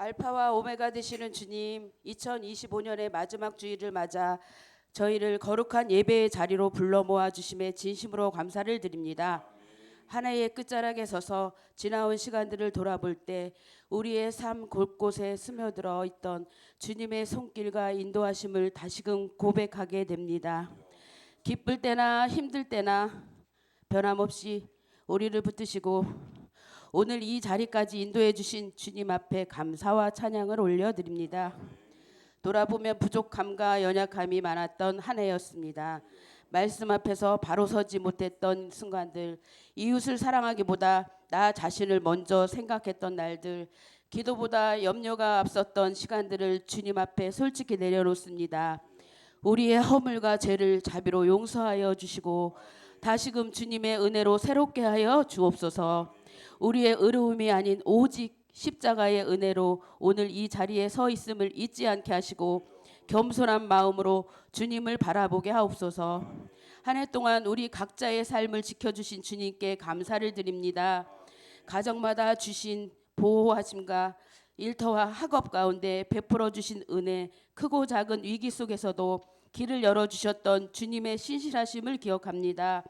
알파와 오메가 되시는 주님, 2025년의 마지막 주일을 맞아 저희를 거룩한 예배의 자리로 불러 모아 주심에 진심으로 감사를 드립니다. 한 해의 끝자락에 서서 지나온 시간들을 돌아볼 때 우리의 삶 곳곳에 스며들어 있던 주님의 손길과 인도하심을 다시금 고백하게 됩니다. 기쁠 때나 힘들 때나 변함없이 우리를 붙드시고 오늘 이 자리까지 인도해 주신 주님 앞에 감사와 찬양을 올려드립니다. 돌아보면 부족함과 연약함이 많았던 한 해였습니다. 말씀 앞에서 바로 서지 못했던 순간들, 이웃을 사랑하기보다 나 자신을 먼저 생각했던 날들, 기도보다 염려가 앞섰던 시간들을 주님 앞에 솔직히 내려놓습니다. 우리의 허물과 죄를 자비로 용서하여 주시고 다시금 주님의 은혜로 새롭게 하여 주옵소서. 우리의 의로움이 아닌 오직 십자가의 은혜로 오늘 이 자리에 서 있음을 잊지 않게 하시고 겸손한 마음으로 주님을 바라보게 하옵소서. 한 해 동안 우리 각자의 삶을 지켜주신 주님께 감사를 드립니다. 가정마다 주신 보호하심과 일터와 학업 가운데 베풀어 주신 은혜, 크고 작은 위기 속에서도 길을 열어주셨던 주님의 신실하심을 기억합니다.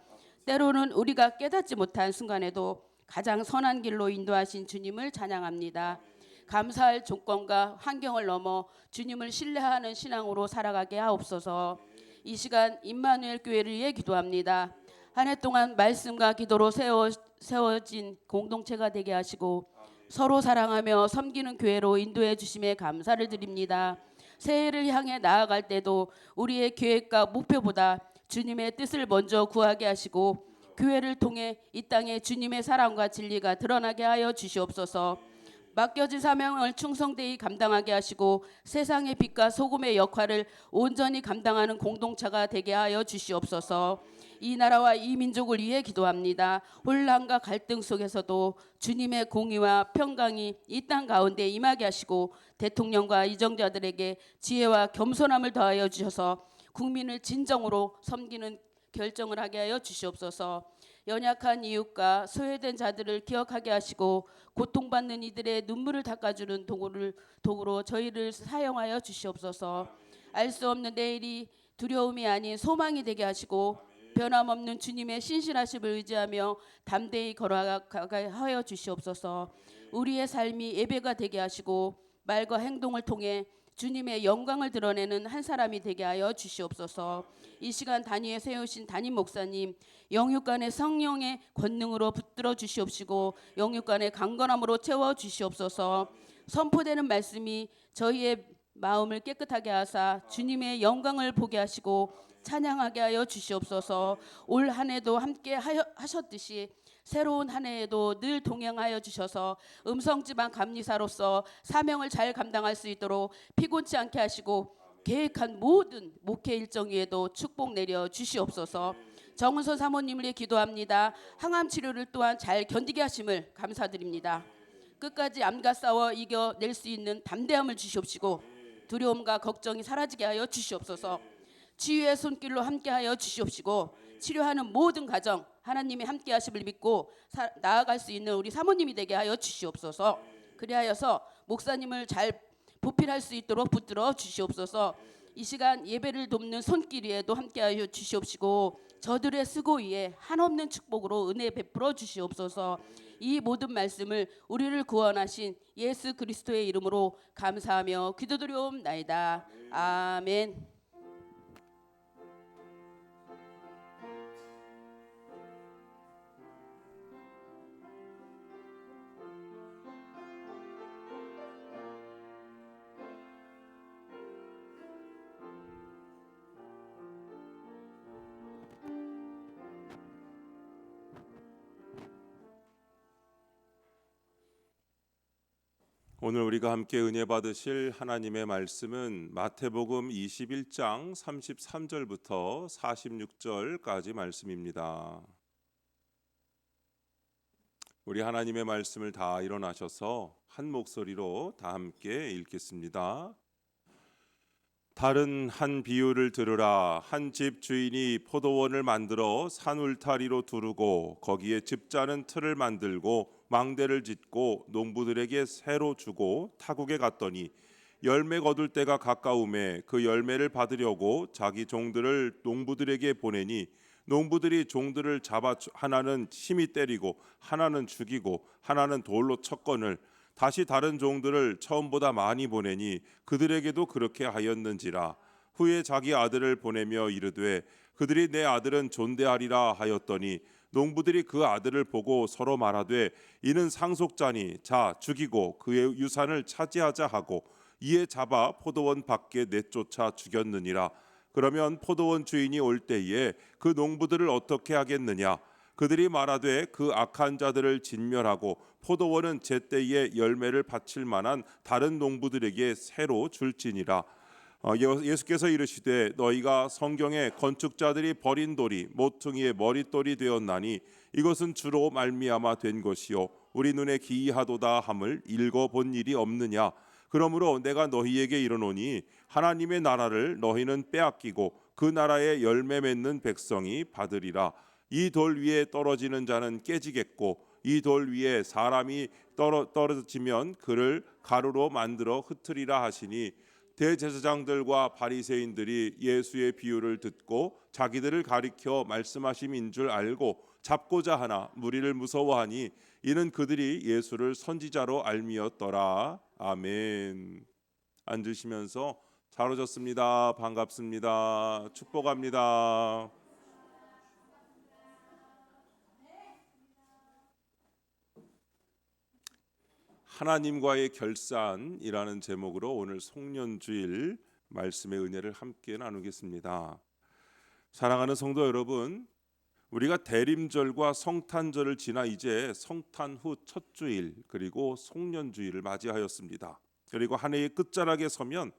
때로는 우리가 깨닫지 못한 순간에도 가장 선한 길로 인도하신 주님을 찬양합니다. 감사할 조건과 환경을 넘어 주님을 신뢰하는 신앙으로 살아가게 하옵소서. 이 시간 임마누엘 교회를 위해 기도합니다. 한 해 동안 말씀과 기도로 세워진 공동체가 되게 하시고 서로 사랑하며 섬기는 교회로 인도해 주심에 감사를 드립니다. 새해를 향해 나아갈 때도 우리의 계획과 목표보다 주님의 뜻을 먼저 구하게 하시고 교회를 통해 이 땅에 주님의 사랑과 진리가 드러나게 하여 주시옵소서. 맡겨진 사명을 충성되이 감당하게 하시고 세상의 빛과 소금의 역할을 온전히 감당하는 공동체가 되게 하여 주시옵소서. 이 나라와 이 민족을 위해 기도합니다. 혼란과 갈등 속에서도 주님의 공의와 평강이 이 땅 가운데 임하게 하시고 대통령과 이정자들에게 지혜와 겸손함을 더하여 주셔서 국민을 진정으로 섬기는 결정을 하게 하여 주시옵소서. 연약한 이웃과 소외된 자들을 기억하게 하시고 고통받는 이들의 눈물을 닦아주는 도구로 저희를 사용하여 주시옵소서. 알 수 없는 내일이 두려움이 아닌 소망이 되게 하시고 변함없는 주님의 신실하심을 의지하며 담대히 걸어가게 하여 주시옵소서. 우리의 삶이 예배가 되게 하시고 말과 행동을 통해 주님의 영광을 드러내는 한 사람이 되게 하여 주시옵소서. 이 시간 단위에 세우신 담임 목사님 영육간의 성령의 권능으로 붙들어 주시옵시고 영육간의 강건함으로 채워 주시옵소서. 선포되는 말씀이 저희의 마음을 깨끗하게 하사 주님의 영광을 보게 하시고 찬양하게 하여 주시옵소서. 올 한 해도 함께 하셨듯이 새로운 한 해에도 늘 동행하여 주셔서 음성지방 감리사로서 사명을 잘 감당할 수 있도록 피곤치 않게 하시고 계획한 모든 목회 일정 위에도 축복 내려 주시옵소서. 정은선 사모님을 위해 기도합니다. 항암 치료를 또한 잘 견디게 하심을 감사드립니다. 끝까지 암과 싸워 이겨낼 수 있는 담대함을 주시옵시고 두려움과 걱정이 사라지게 하여 주시옵소서. 치유의 손길로 함께하여 주시옵시고 치료하는 모든 가정 하나님이 함께하심을 믿고 나아갈 수 있는 우리 사모님이 되게 하여 주시옵소서. 그리하여서 목사님을 잘 보필할 수 있도록 붙들어 주시옵소서. 이 시간 예배를 돕는 손길 위에도 함께하여 주시옵시고 저들의 수고 위에 한없는 축복으로 은혜 베풀어 주시옵소서. 이 모든 말씀을 우리를 구원하신 예수 그리스도의 이름으로 감사하며 기도드리옵나이다. 아멘. 오늘 우리가 함께 은혜 받으실 하나님의 말씀은 마태복음 21장 33절부터 46절까지 말씀입니다. 우리 하나님의 말씀을 다 일어나셔서 한 목소리로 다 함께 읽겠습니다. 다른 한 비유를 들으라. 한 집 주인이 포도원을 만들어 산 울타리로 두르고 거기에 집자는 틀을 만들고 망대를 짓고 농부들에게 새로 주고 타국에 갔더니 열매 거둘 때가 가까움에 그 열매를 받으려고 자기 종들을 농부들에게 보내니 농부들이 종들을 잡아 하나는 심히 때리고 하나는 죽이고 하나는 돌로 쳤거늘 다시 다른 종들을 처음보다 많이 보내니 그들에게도 그렇게 하였는지라. 후에 자기 아들을 보내며 이르되 그들이 내 아들은 존대하리라 하였더니 농부들이 그 아들을 보고 서로 말하되 이는 상속자니 자 죽이고 그의 유산을 차지하자 하고 이에 잡아 포도원 밖에 내쫓아 죽였느니라. 그러면 포도원 주인이 올 때에 그 농부들을 어떻게 하겠느냐? 그들이 말하되 그 악한 자들을 진멸하고 포도원은 제때에 열매를 바칠 만한 다른 농부들에게 새로 줄지니라. 예수께서 이르시되 너희가 성경에 건축자들이 버린 돌이 모퉁이의 머릿돌이 되었나니 이것은 주로 말미암아 된 것이요 우리 눈에 기이하도다 함을 읽어본 일이 없느냐. 그러므로 내가 너희에게 이르노니 하나님의 나라를 너희는 빼앗기고 그 나라의 열매 맺는 백성이 받으리라. 이 돌 위에 떨어지는 자는 깨지겠고 이 돌 위에 사람이 떨어지면 그를 가루로 만들어 흩으리라 하시니 대제사장들과 바리새인들이 예수의 비유를 듣고 자기들을 가리켜 말씀하심인 줄 알고 잡고자 하나 무리를 무서워하니 이는 그들이 예수를 선지자로 알미었더라. 아멘. 앉으시면서 잘 오셨습니다. 반갑습니다. 축복합니다. 하나님과의 결산이라는 제목으로 오늘 송년주일 말씀의 은혜를 함께 나누겠습니다. 사랑하는 성도 여러분, 우리가 대림절과 성탄절을 지나 이제 성탄 후 첫 주일 그리고 송년주일을 맞이하였습니다. 그리고 한 해의 끝자락에 서면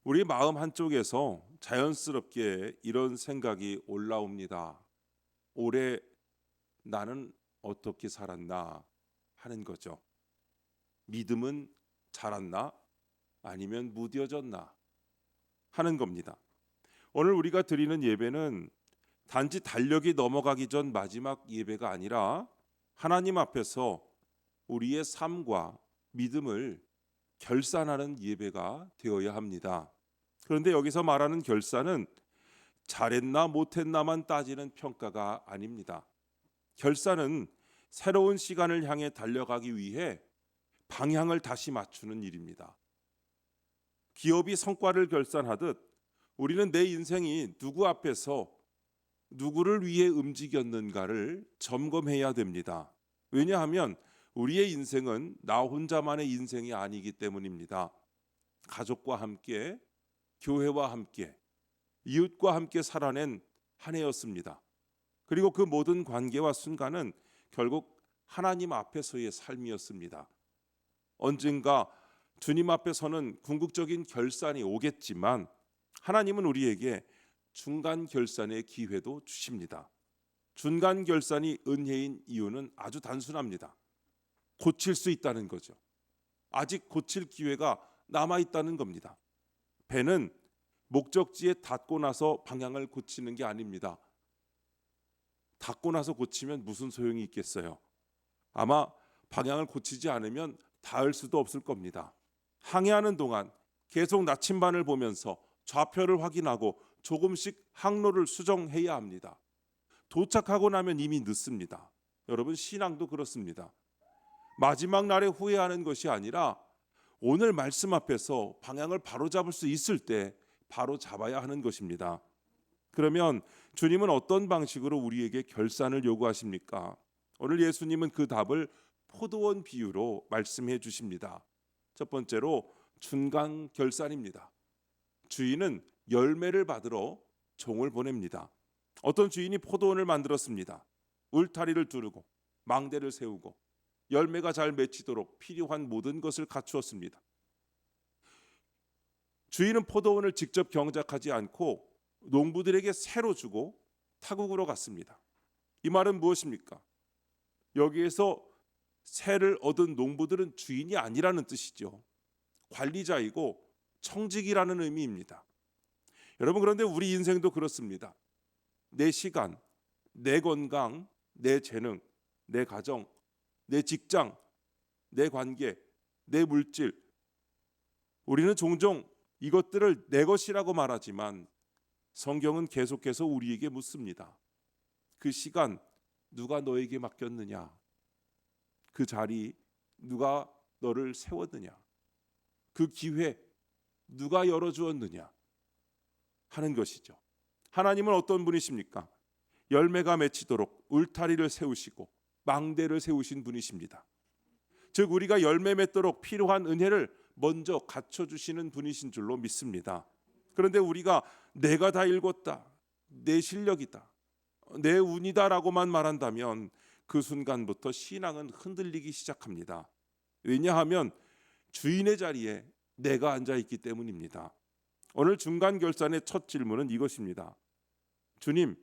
우리 마음 한쪽에서 자연스럽게 이런 생각이 올라옵니다. 올해 나는 어떻게 살았나 하는 거죠. 믿음은 자랐나 아니면 무뎌졌나 하는 겁니다. 오늘 우리가 드리는 예배는 단지 달력이 넘어가기 전 마지막 예배가 아니라 하나님 앞에서 우리의 삶과 믿음을 결산하는 예배가 되어야 합니다. 그런데 여기서 말하는 결산은 잘했나 못했나만 따지는 평가가 아닙니다. 결산은 새로운 시간을 향해 달려가기 위해 방향을 다시 맞추는 일입니다. 기업이 성과를 결산하듯 우리는 내 인생이 누구 앞에서 누구를 위해 움직였는가를 점검해야 됩니다. 왜냐하면 우리의 인생은 나 혼자만의 인생이 아니기 때문입니다. 가족과 함께, 교회와 함께, 이웃과 함께 살아낸 한 해였습니다. 그리고 그 모든 관계와 순간은 결국 하나님 앞에서의 삶이었습니다. 언젠가 주님 앞에서는 궁극적인 결산이 오겠지만 하나님은 우리에게 중간 결산의 기회도 주십니다. 중간 결산이 은혜인 이유는 아주 단순합니다. 고칠 수 있다는 거죠. 아직 고칠 기회가 남아있다는 겁니다. 배는 목적지에 닿고 나서 방향을 고치는 게 아닙니다. 닿고 나서 고치면 무슨 소용이 있겠어요? 아마 방향을 고치지 않으면 닿을 수도 없을 겁니다. 항해하는 동안 계속 나침반을 보면서 좌표를 확인하고 조금씩 항로를 수정해야 합니다. 도착하고 나면 이미 늦습니다. 여러분, 신앙도 그렇습니다. 마지막 날에 후회하는 것이 아니라 오늘 말씀 앞에서 방향을 바로 잡을 수 있을 때 바로 잡아야 하는 것입니다. 그러면 주님은 어떤 방식으로 우리에게 결산을 요구하십니까? 오늘 예수님은 그 답을 포도원 비유로 말씀해 주십니다. 첫 번째로 중간 결산입니다. 주인은 열매를 받으러 종을 보냅니다. 어떤 주인이 포도원을 만들었습니다. 울타리를 두르고 망대를 세우고 열매가 잘 맺히도록 필요한 모든 것을 갖추었습니다. 주인은 포도원을 직접 경작하지 않고 농부들에게 새로 주고 타국으로 갔습니다. 이 말은 무엇입니까? 여기에서 새를 얻은 농부들은 주인이 아니라는 뜻이죠. 관리자이고 청직이라는 의미입니다. 여러분, 그런데 우리 인생도 그렇습니다. 내 시간, 내 건강, 내 재능, 내 가정, 내 직장, 내 관계, 내 물질. 우리는 종종 이것들을 내 것이라고 말하지만 성경은 계속해서 우리에게 묻습니다. 그 시간 누가 너에게 맡겼느냐? 그 자리 누가 너를 세웠느냐? 그 기회 누가 열어주었느냐? 하는 것이죠. 하나님은 어떤 분이십니까? 열매가 맺히도록 울타리를 세우시고 망대를 세우신 분이십니다. 즉 우리가 열매 맺도록 필요한 은혜를 먼저 갖춰주시는 분이신 줄로 믿습니다. 그런데 우리가 내가 다 읽었다, 내 실력이다, 내 운이다라고만 말한다면 그 순간부터 신앙은 흔들리기 시작합니다. 왜냐하면 주인의 자리에 내가 앉아있기 때문입니다. 오늘 중간 결산의 첫 질문은 이것입니다. 주님,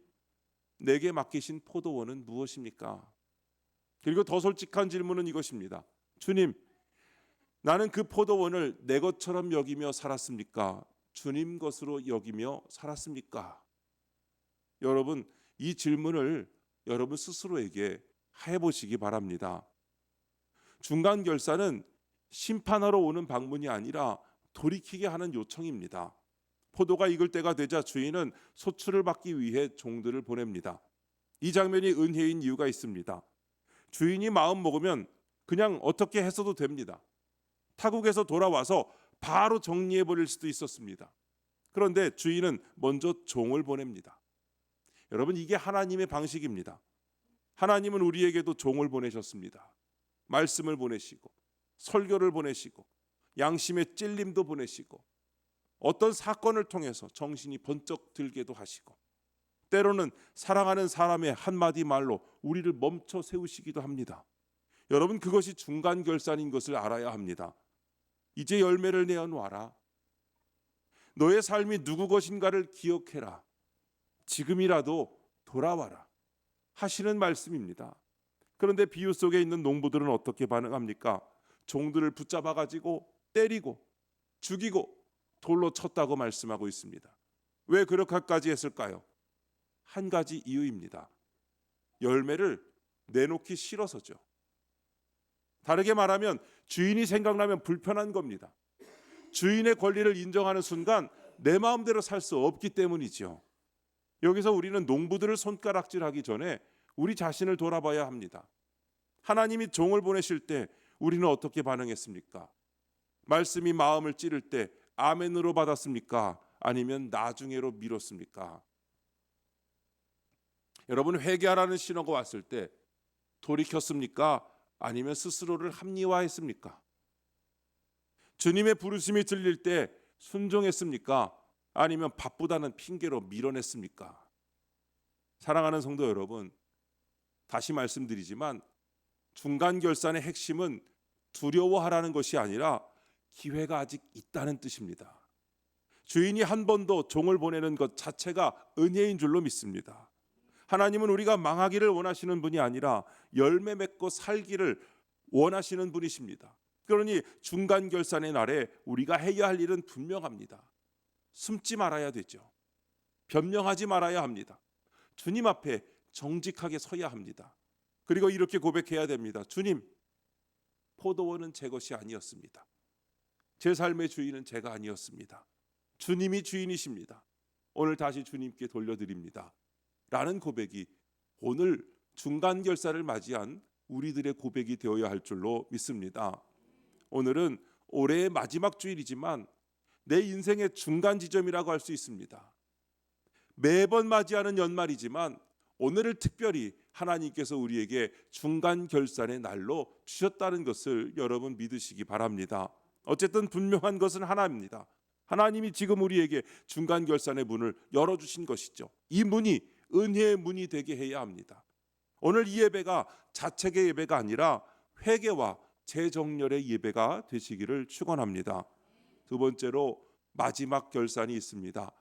내게 맡기신 포도원은 무엇입니까? 그리고 더 솔직한 질문은 이것입니다. 주님, 나는 그 포도원을 내 것처럼 여기며 살았습니까? 주님 것으로 여기며 살았습니까? 여러분, 이 질문을 여러분 스스로에게 해보시기 바랍니다. 중간 결산은 심판하러 오는 방문이 아니라 돌이키게 하는 요청입니다. 포도가 익을 때가 되자 주인은 소출을 받기 위해 종들을 보냅니다. 이 장면이 은혜인 이유가 있습니다. 주인이 마음 먹으면 그냥 어떻게 했어도 됩니다. 타국에서 돌아와서 바로 정리해 버릴 수도 있었습니다. 그런데 주인은 먼저 종을 보냅니다. 여러분, 이게 하나님의 방식입니다. 하나님은 우리에게도 종을 보내셨습니다. 말씀을 보내시고 설교를 보내시고 양심의 찔림도 보내시고 어떤 사건을 통해서 정신이 번쩍 들게도 하시고 때로는 사랑하는 사람의 한마디 말로 우리를 멈춰 세우시기도 합니다. 여러분, 그것이 중간 결산인 것을 알아야 합니다. 이제 열매를 내어놓아라. 너의 삶이 누구 것인가를 기억해라. 지금이라도 돌아와라 하시는 말씀입니다. 그런데 비유 속에 있는 농부들은 어떻게 반응합니까? 종들을 붙잡아 가지고 때리고 죽이고 돌로 쳤다고 말씀하고 있습니다. 왜 그렇게까지 했을까요? 한 가지 이유입니다. 열매를 내놓기 싫어서죠. 다르게 말하면 주인이 생각나면 불편한 겁니다. 주인의 권리를 인정하는 순간 내 마음대로 살 수 없기 때문이죠. 여기서 우리는 농부들을 손가락질하기 전에 우리 자신을 돌아봐야 합니다. 하나님이 종을 보내실 때 우리는 어떻게 반응했습니까? 말씀이 마음을 찌를 때 아멘으로 받았습니까? 아니면 나중에로 미뤘습니까? 여러분, 회개하라는 신호가 왔을 때 돌이켰습니까? 아니면 스스로를 합리화했습니까? 주님의 부르심이 들릴 때 순종했습니까? 아니면 바쁘다는 핑계로 밀어냈습니까? 사랑하는 성도 여러분, 다시 말씀드리지만 중간 결산의 핵심은 두려워하라는 것이 아니라 기회가 아직 있다는 뜻입니다. 주인이 한 번 더 종을 보내는 것 자체가 은혜인 줄로 믿습니다. 하나님은 우리가 망하기를 원하시는 분이 아니라 열매 맺고 살기를 원하시는 분이십니다. 그러니 중간 결산의 날에 우리가 해야 할 일은 분명합니다. 숨지 말아야 되죠. 변명하지 말아야 합니다. 주님 앞에 정직하게 서야 합니다. 그리고 이렇게 고백해야 됩니다. 주님, 포도원은 제 것이 아니었습니다. 제 삶의 주인은 제가 아니었습니다. 주님이 주인이십니다. 오늘 다시 주님께 돌려드립니다. 라는 고백이 오늘 중간 결산을 맞이한 우리들의 고백이 되어야 할 줄로 믿습니다. 오늘은 올해의 마지막 주일이지만 내 인생의 중간 지점이라고 할 수 있습니다. 매번 맞이하는 연말이지만 오늘을 특별히 하나님께서 우리에게 중간 결산의 날로 주셨다는 것을 여러분 믿으시기 바랍니다. 어쨌든 분명한 것은 하나입니다. 하나님이 지금 우리에게 중간 결산의 문을 열어주신 것이죠. 이 문이 은혜의 문이 되게 해야 합니다. 오늘 이 예배가 자책의 예배가 아니라 회개와 재정렬의 예배가 되시기를 축원합니다. 두 번째로 마지막 결산이 있습니다.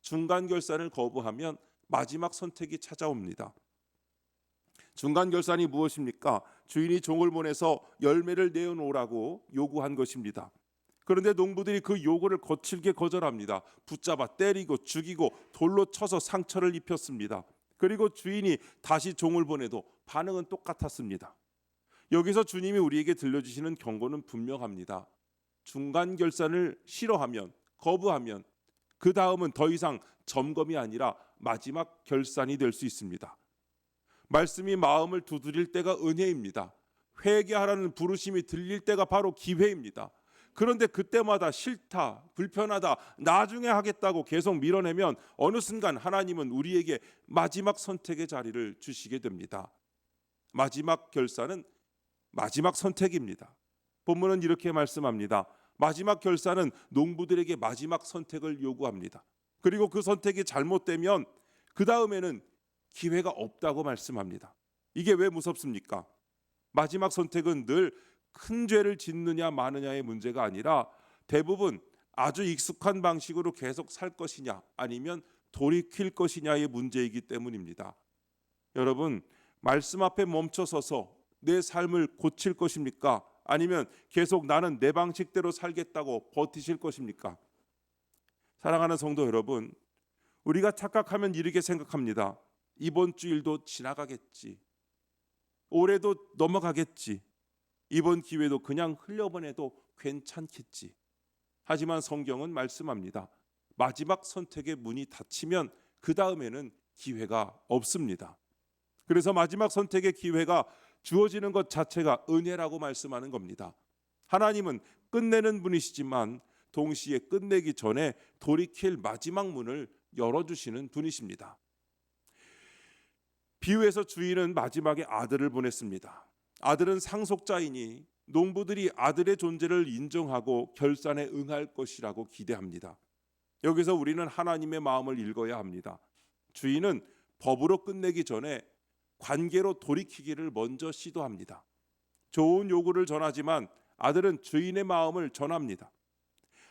중간 결산을 거부하면 마지막 선택이 찾아옵니다. 중간 결산이 무엇입니까? 주인이 종을 보내서 열매를 내어놓으라고 요구한 것입니다. 그런데 농부들이 그 요구를 거칠게 거절합니다. 붙잡아 때리고 죽이고 돌로 쳐서 상처를 입혔습니다. 그리고 주인이 다시 종을 보내도 반응은 똑같았습니다. 여기서 주님이 우리에게 들려주시는 경고는 분명합니다. 중간 결산을 싫어하면, 거부하면 그 다음은 더 이상 점검이 아니라 마지막 결산이 될 수 있습니다. 말씀이 마음을 두드릴 때가 은혜입니다. 회개하라는 부르심이 들릴 때가 바로 기회입니다. 그런데 그때마다 싫다, 불편하다, 나중에 하겠다고 계속 밀어내면 어느 순간 하나님은 우리에게 마지막 선택의 자리를 주시게 됩니다. 마지막 결산은 마지막 선택입니다. 본문은 이렇게 말씀합니다. 마지막 결산은 농부들에게 마지막 선택을 요구합니다. 그리고 그 선택이 잘못되면 그 다음에는 기회가 없다고 말씀합니다. 이게 왜 무섭습니까? 마지막 선택은 늘 큰 죄를 짓느냐 마느냐의 문제가 아니라 대부분 아주 익숙한 방식으로 계속 살 것이냐 아니면 돌이킬 것이냐의 문제이기 때문입니다. 여러분, 말씀 앞에 멈춰서서 내 삶을 고칠 것입니까? 아니면 계속 나는 내 방식대로 살겠다고 버티실 것입니까? 사랑하는 성도 여러분, 우리가 착각하면 이렇게 생각합니다. 이번 주일도 지나가겠지. 올해도 넘어가겠지. 이번 기회도 그냥 흘려보내도 괜찮겠지. 하지만 성경은 말씀합니다. 마지막 선택의 문이 닫히면 그 다음에는 기회가 없습니다. 그래서 마지막 선택의 기회가 주어지는 것 자체가 은혜라고 말씀하는 겁니다. 하나님은 끝내는 분이시지만 동시에 끝내기 전에 돌이킬 마지막 문을 열어주시는 분이십니다. 비유에서 주인은 마지막에 아들을 보냈습니다. 아들은 상속자이니 농부들이 아들의 존재를 인정하고 결산에 응할 것이라고 기대합니다. 여기서 우리는 하나님의 마음을 읽어야 합니다. 주인은 법으로 끝내기 전에 관계로 돌이키기를 먼저 시도합니다. 좋은 요구를 전하지만 아들은 주인의 마음을 전합니다.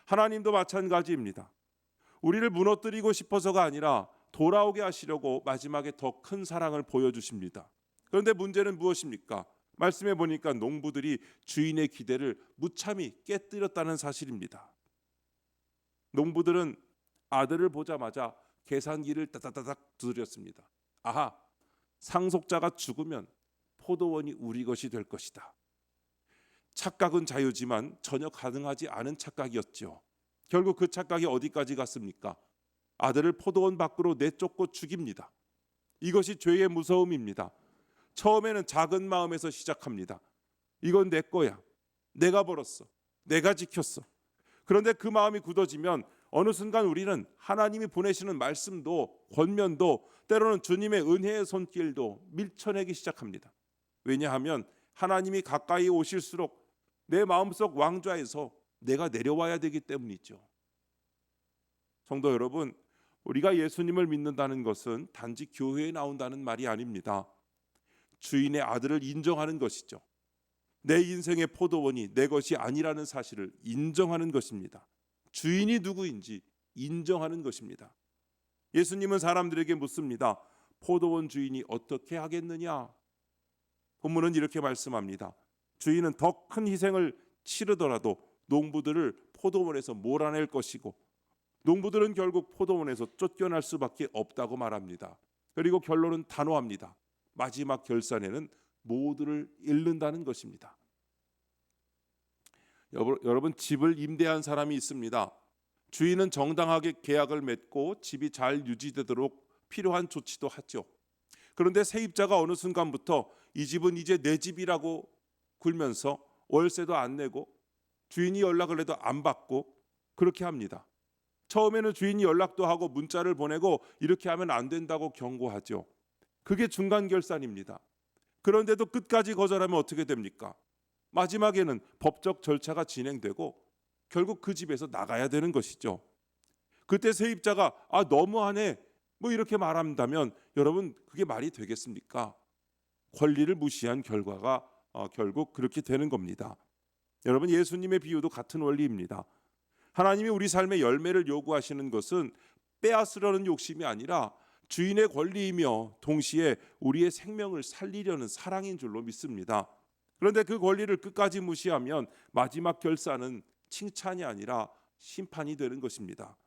하나님도 마찬가지입니다. 우리를 무너뜨리고 싶어서가 아니라 돌아오게 하시려고 마지막에 더 큰 사랑을 보여주십니다. 그런데 문제는 무엇입니까? 말씀해 보니까 농부들이 주인의 기대를 무참히 깨뜨렸다는 사실입니다. 농부들은 아들을 보자마자 계산기를 따다다닥 두드렸습니다. 아하, 상속자가 죽으면 포도원이 우리 것이 될 것이다. 착각은 자유지만 전혀 가능하지 않은 착각이었죠. 결국 그 착각이 어디까지 갔습니까? 아들을 포도원 밖으로 내쫓고 죽입니다. 이것이 죄의 무서움입니다. 처음에는 작은 마음에서 시작합니다. 이건 내 거야. 내가 벌었어. 내가 지켰어. 그런데 그 마음이 굳어지면 어느 순간 우리는 하나님이 보내시는 말씀도 권면도 때로는 주님의 은혜의 손길도 밀쳐내기 시작합니다. 왜냐하면 하나님이 가까이 오실수록 내 마음속 왕좌에서 내가 내려와야 되기 때문이죠. 성도 여러분, 우리가 예수님을 믿는다는 것은 단지 교회에 나온다는 말이 아닙니다. 주인의 아들을 인정하는 것이죠. 내 인생의 포도원이 내 것이 아니라는 사실을 인정하는 것입니다. 주인이 누구인지 인정하는 것입니다. 예수님은 사람들에게 묻습니다. 포도원 주인이 어떻게 하겠느냐? 본문은 이렇게 말씀합니다. 주인은 더 큰 희생을 치르더라도 농부들을 포도원에서 몰아낼 것이고 농부들은 결국 포도원에서 쫓겨날 수밖에 없다고 말합니다. 그리고 결론은 단호합니다. 마지막 결산에는 모두를 잃는다는 것입니다. 여러분, 집을 임대한 사람이 있습니다. 주인은 정당하게 계약을 맺고 집이 잘 유지되도록 필요한 조치도 하죠. 그런데 세입자가 어느 순간부터 이 집은 이제 내 집이라고 굴면서 월세도 안 내고 주인이 연락을 해도 안 받고 그렇게 합니다. 처음에는 주인이 연락도 하고 문자를 보내고 이렇게 하면 안 된다고 경고하죠. 그게 중간 결산입니다. 그런데도 끝까지 거절하면 어떻게 됩니까? 마지막에는 법적 절차가 진행되고 결국 그 집에서 나가야 되는 것이죠. 그때 세입자가 너무하네 뭐 이렇게 말한다면 여러분, 그게 말이 되겠습니까? 권리를 무시한 결과가 결국 그렇게 되는 겁니다. 여러분, 예수님의 비유도 같은 원리입니다. 하나님이 우리 삶의 열매를 요구하시는 것은 빼앗으려는 욕심이 아니라 주인의 권리이며 동시에 우리의 생명을 살리려는 사랑인 줄로 믿습니다. 그런데 그 권리를 끝까지 무시하면 마지막 결산은 칭찬이 아니라 심판이 되는 것입니다.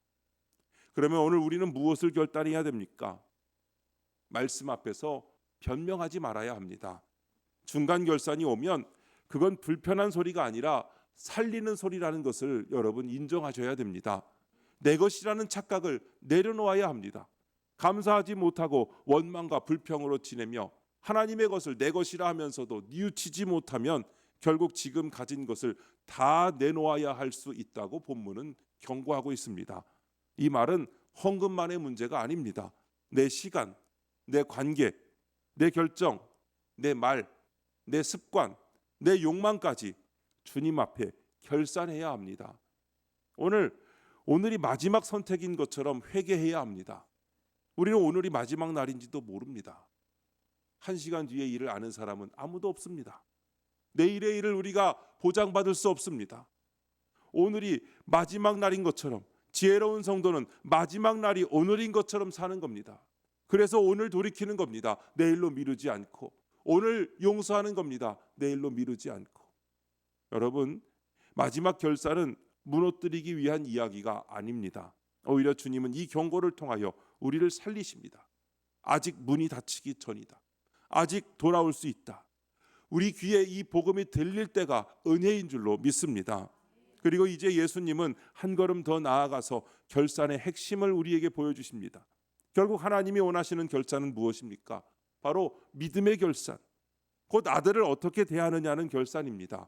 그러면 오늘 우리는 무엇을 결단해야 됩니까? 말씀 앞에서 변명하지 말아야 합니다. 중간 결산이 오면 그건 불편한 소리가 아니라 살리는 소리라는 것을 여러분 인정하셔야 됩니다. 내 것이라는 착각을 내려놓아야 합니다. 감사하지 못하고 원망과 불평으로 지내며 하나님의 것을 내 것이라 하면서도 뉘우치지 못하면 결국 지금 가진 것을 다 내놓아야 할 수 있다고 본문은 경고하고 있습니다. 이 말은 헌금만의 문제가 아닙니다. 내 시간, 내 관계, 내 결정, 내 말, 내 습관, 내 욕망까지 주님 앞에 결산해야 합니다. 오늘이 마지막 선택인 것처럼 회개해야 합니다. 우리는 오늘이 마지막 날인지도 모릅니다. 1시간 뒤의 일을 아는 사람은 아무도 없습니다. 내일의 일을 우리가 보장받을 수 없습니다. 오늘이 마지막 날인 것처럼 지혜로운 성도는 마지막 날이 오늘인 것처럼 사는 겁니다. 그래서 오늘 돌이키는 겁니다. 내일로 미루지 않고. 오늘 용서하는 겁니다. 내일로 미루지 않고. 여러분, 마지막 결산은 무너뜨리기 위한 이야기가 아닙니다. 오히려 주님은 이 경고를 통하여 우리를 살리십니다. 아직 문이 닫히기 전이다. 아직 돌아올 수 있다. 우리 귀에 이 복음이 들릴 때가 은혜인 줄로 믿습니다. 그리고 이제 예수님은 한 걸음 더 나아가서 결산의 핵심을 우리에게 보여주십니다. 결국 하나님이 원하시는 결산은 무엇입니까? 바로 믿음의 결산, 곧 아들을 어떻게 대하느냐는 결산입니다.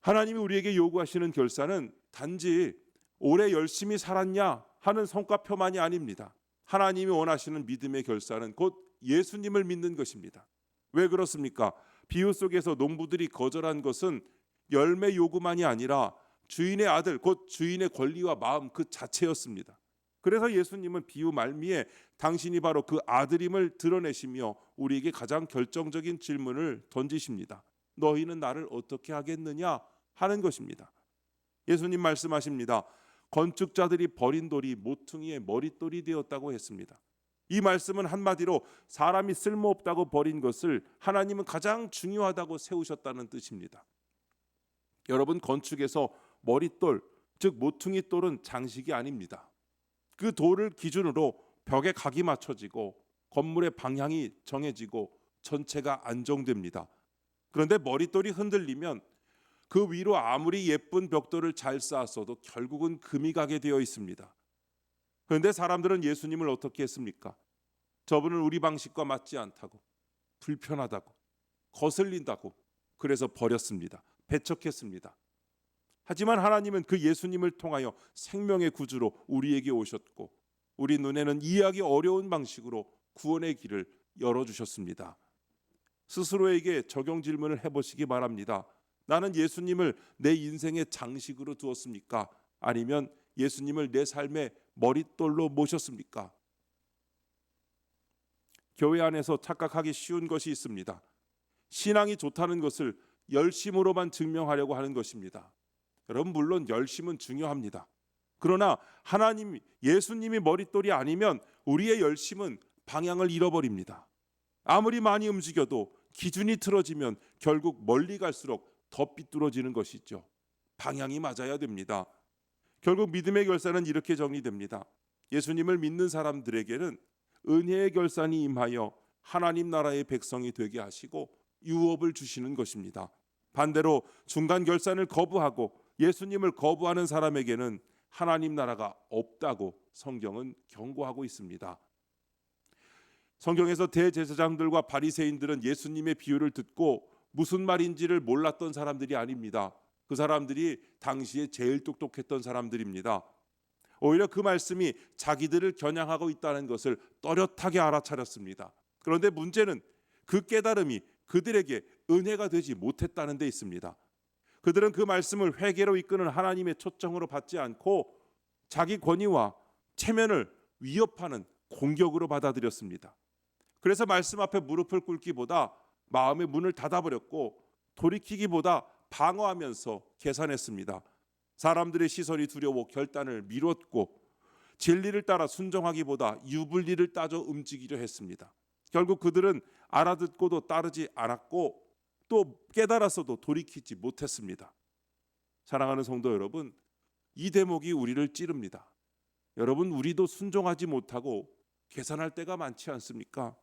하나님이 우리에게 요구하시는 결산은 단지 올해 열심히 살았냐 하는 성과표만이 아닙니다. 하나님이 원하시는 믿음의 결산은 곧 예수님을 믿는 것입니다. 왜 그렇습니까? 비유 속에서 농부들이 거절한 것은 열매 요구만이 아니라 주인의 아들, 곧 주인의 권리와 마음 그 자체였습니다. 그래서 예수님은 비유 말미에 당신이 바로 그 아들임을 드러내시며 우리에게 가장 결정적인 질문을 던지십니다. 너희는 나를 어떻게 하겠느냐 하는 것입니다. 예수님 말씀하십니다. 건축자들이 버린 돌이 모퉁이의 머릿돌이 되었다고 했습니다. 이 말씀은 한마디로 사람이 쓸모없다고 버린 것을 하나님은 가장 중요하다고 세우셨다는 뜻입니다. 여러분, 건축에서 머릿돌, 즉 모퉁이돌은 장식이 아닙니다. 그 돌을 기준으로 벽에 각이 맞춰지고 건물의 방향이 정해지고 전체가 안정됩니다. 그런데 머릿돌이 흔들리면 그 위로 아무리 예쁜 벽돌을 잘 쌓았어도 결국은 금이 가게 되어 있습니다. 그런데 사람들은 예수님을 어떻게 했습니까? 저분은 우리 방식과 맞지 않다고, 불편하다고, 거슬린다고 그래서 버렸습니다. 배척했습니다. 하지만 하나님은 그 예수님을 통하여 생명의 구주로 우리에게 오셨고 우리 눈에는 이해하기 어려운 방식으로 구원의 길을 열어주셨습니다. 스스로에게 적용 질문을 해보시기 바랍니다. 나는 예수님을 내 인생의 장식으로 두었습니까? 아니면 예수님을 내 삶의 머릿돌로 모셨습니까? 교회 안에서 착각하기 쉬운 것이 있습니다. 신앙이 좋다는 것을 열심으로만 증명하려고 하는 것입니다. 여러분, 물론 열심은 중요합니다. 그러나 하나님, 예수님이 머릿돌이 아니면 우리의 열심은 방향을 잃어버립니다. 아무리 많이 움직여도 기준이 틀어지면 결국 멀리 갈수록 더 삐뚤어지는 것이죠. 방향이 맞아야 됩니다. 결국 믿음의 결산은 이렇게 정리됩니다. 예수님을 믿는 사람들에게는 은혜의 결산이 임하여 하나님 나라의 백성이 되게 하시고 유업을 주시는 것입니다. 반대로 중간 결산을 거부하고 예수님을 거부하는 사람에게는 하나님 나라가 없다고 성경은 경고하고 있습니다. 성경에서 대제사장들과 바리새인들은 예수님의 비유를 듣고 무슨 말인지를 몰랐던 사람들이 아닙니다. 그 사람들이 당시에 제일 똑똑했던 사람들입니다. 오히려 그 말씀이 자기들을 겨냥하고 있다는 것을 또렷하게 알아차렸습니다. 그런데 문제는 그 깨달음이 그들에게 은혜가 되지 못했다는 데 있습니다. 그들은 그 말씀을 회개로 이끄는 하나님의 초청으로 받지 않고 자기 권위와 체면을 위협하는 공격으로 받아들였습니다. 그래서 말씀 앞에 무릎을 꿇기보다 마음의 문을 닫아버렸고 돌이키기보다 방어하면서 계산했습니다. 사람들의 시선이 두려워 결단을 미뤘고 진리를 따라 순종하기보다 유불리를 따져 움직이려 했습니다. 결국 그들은 알아듣고도 따르지 않았고 또 깨달았어도 돌이키지 못했습니다. 사랑하는 성도 여러분, 이 대목이 우리를 찌릅니다. 여러분, 우리도 순종하지 못하고 계산할 때가 많지 않습니까?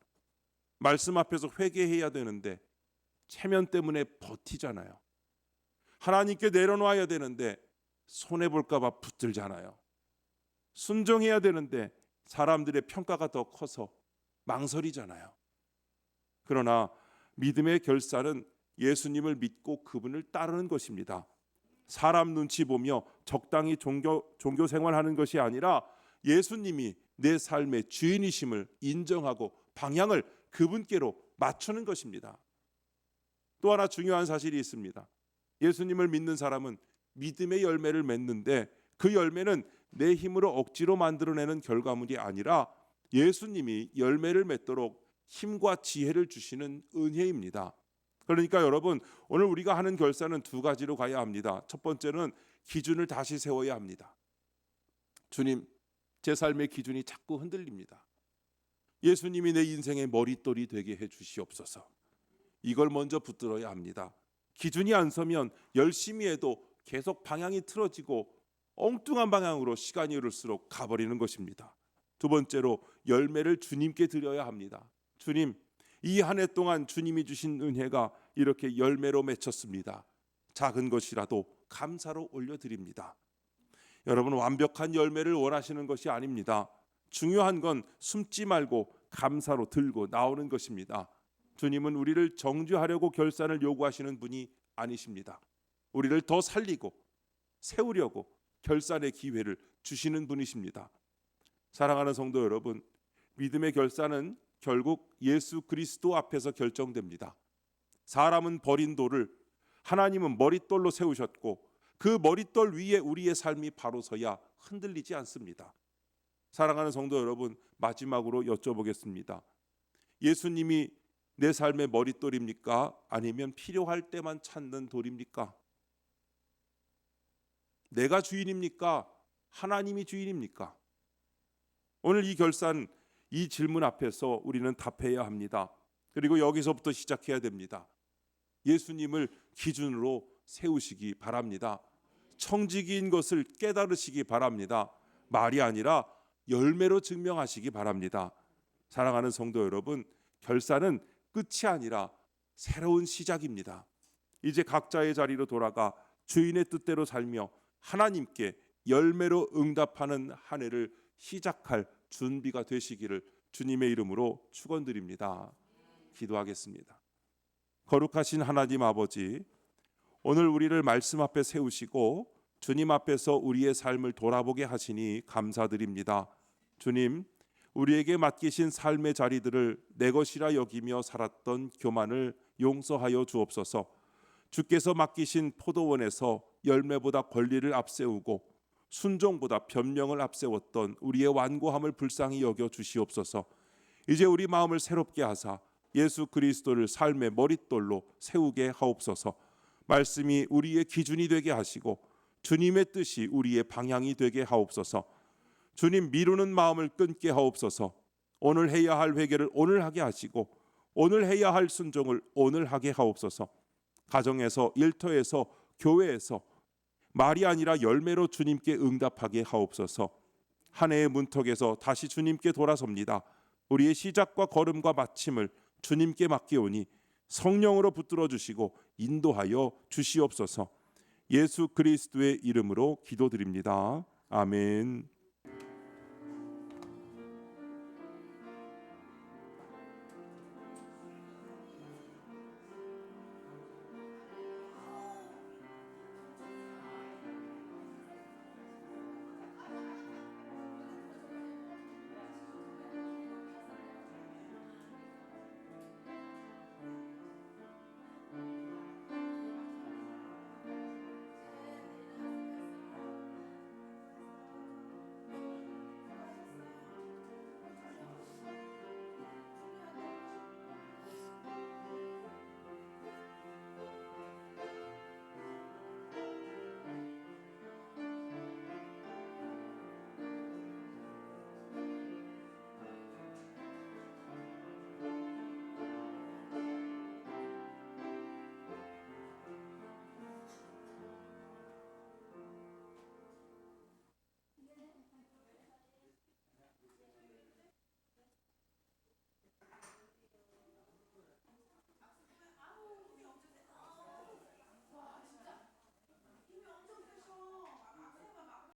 말씀 앞에서 회개해야 되는데 체면 때문에 버티잖아요. 하나님께 내려놔야 되는데 손해볼까 봐 붙들잖아요. 순종해야 되는데 사람들의 평가가 더 커서 망설이잖아요. 그러나 믿음의 결사는 예수님을 믿고 그분을 따르는 것입니다. 사람 눈치 보며 적당히 종교 생활하는 것이 아니라 예수님이 내 삶의 주인이심을 인정하고 방향을 그분께로 맞추는 것입니다. 또 하나 중요한 사실이 있습니다. 예수님을 믿는 사람은 믿음의 열매를 맺는데 그 열매는 내 힘으로 억지로 만들어내는 결과물이 아니라 예수님이 열매를 맺도록 힘과 지혜를 주시는 은혜입니다. 그러니까 여러분, 오늘 우리가 하는 결사는 두 가지로 가야 합니다. 첫 번째는 기준을 다시 세워야 합니다. 주님, 제 삶의 기준이 자꾸 흔들립니다. 예수님이 내 인생의 머릿돌이 되게 해 주시옵소서. 이걸 먼저 붙들어야 합니다. 기준이 안 서면 열심히 해도 계속 방향이 틀어지고 엉뚱한 방향으로 시간이 흐를수록 가버리는 것입니다. 두 번째로 열매를 주님께 드려야 합니다. 주님, 이 한 해 동안 주님이 주신 은혜가 이렇게 열매로 맺혔습니다. 작은 것이라도 감사로 올려드립니다. 여러분, 완벽한 열매를 원하시는 것이 아닙니다. 중요한 건 숨지 말고 감사로 들고 나오는 것입니다. 주님은 우리를 정죄하려고 결산을 요구하시는 분이 아니십니다. 우리를 더 살리고 세우려고 결산의 기회를 주시는 분이십니다. 사랑하는 성도 여러분, 믿음의 결산은 결국 예수 그리스도 앞에서 결정됩니다. 사람은 버린 돌을 하나님은 머릿돌로 세우셨고 그 머릿돌 위에 우리의 삶이 바로 서야 흔들리지 않습니다. 사랑하는 성도 여러분, 마지막으로 여쭤보겠습니다. 예수님이 내 삶의 머릿돌입니까? 아니면 필요할 때만 찾는 돌입니까? 내가 주인입니까? 하나님이 주인입니까? 오늘 이 결산, 이 질문 앞에서 우리는 답해야 합니다. 그리고 여기서부터 시작해야 됩니다. 예수님을 기준으로 세우시기 바랍니다. 청지기인 것을 깨달으시기 바랍니다. 말이 아니라 열매로 증명하시기 바랍니다. 사랑하는 성도 여러분, 결산은 끝이 아니라 새로운 시작입니다. 이제 각자의 자리로 돌아가 주인의 뜻대로 살며 하나님께 열매로 응답하는 한 해를 시작할 준비가 되시기를 주님의 이름으로 축원드립니다. 기도하겠습니다. 거룩하신 하나님 아버지, 오늘 우리를 말씀 앞에 세우시고 주님 앞에서 우리의 삶을 돌아보게 하시니 감사드립니다. 주님, 우리에게 맡기신 삶의 자리들을 내 것이라 여기며 살았던 교만을 용서하여 주옵소서. 주께서 맡기신 포도원에서 열매보다 권리를 앞세우고 순종보다 변명을 앞세웠던 우리의 완고함을 불쌍히 여겨 주시옵소서. 이제 우리 마음을 새롭게 하사 예수 그리스도를 삶의 머릿돌로 세우게 하옵소서. 말씀이 우리의 기준이 되게 하시고 주님의 뜻이 우리의 방향이 되게 하옵소서. 주님, 미루는 마음을 끊게 하옵소서. 오늘 해야 할 회개를 오늘 하게 하시고 오늘 해야 할 순종을 오늘 하게 하옵소서. 가정에서, 일터에서, 교회에서 말이 아니라 열매로 주님께 응답하게 하옵소서. 한 해의 문턱에서 다시 주님께 돌아섭니다. 우리의 시작과 걸음과 마침을 주님께 맡기오니 성령으로 붙들어 주시고 인도하여 주시옵소서. 예수 그리스도의 이름으로 기도드립니다. 아멘.